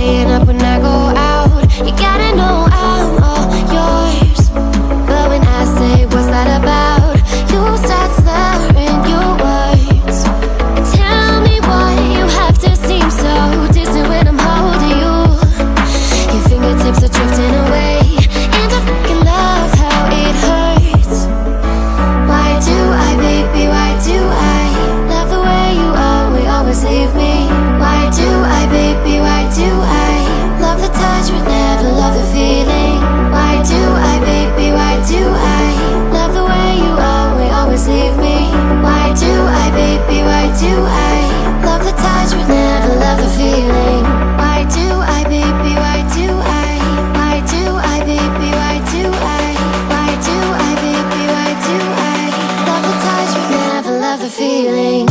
staying up when I go out. You gotta know I'm all yours. But when I say what's that about, you start slurring your words. Tell me why you have to seem so distant when I'm holding you. Your fingertips are drifting away, and I fucking love how it hurts. Why do I, baby, why do I love the way you always leave me? Why do I, baby, why do I love the touch but never love the feeling? Why do I, baby, why do I love the way you always leave me? Why do I, baby, why do I love the touch but never love the feeling? Why do I, baby, why do I? Why do I, baby, why do I? Why do I, baby, why do I love the touch but never love the feeling?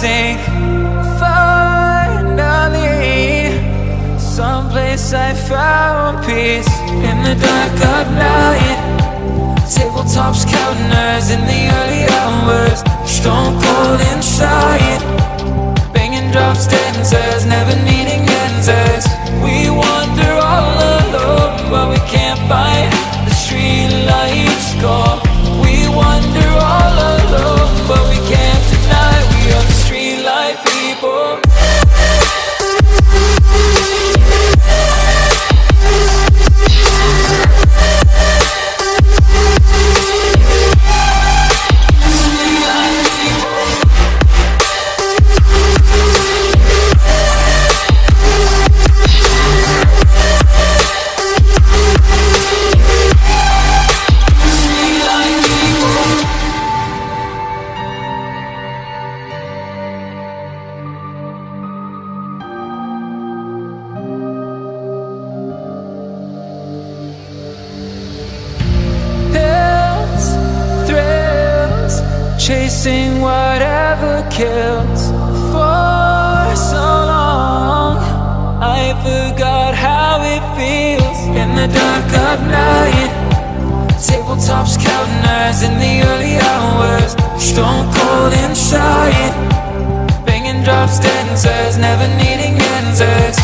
think finally someplace I found peace. In the dark of night, tabletops counting hours in the early hours, stone cold inside, banging drops, dancers, never needing answers. We wander all alone, but we can't find the street lights go. We wander all alone, but we can't deny we are the street light people. Chasing whatever kills. For so long I forgot how it feels. In the dark of night, tabletops counting hours in the early hours, stone cold inside, banging drops, dancers, never needing answers.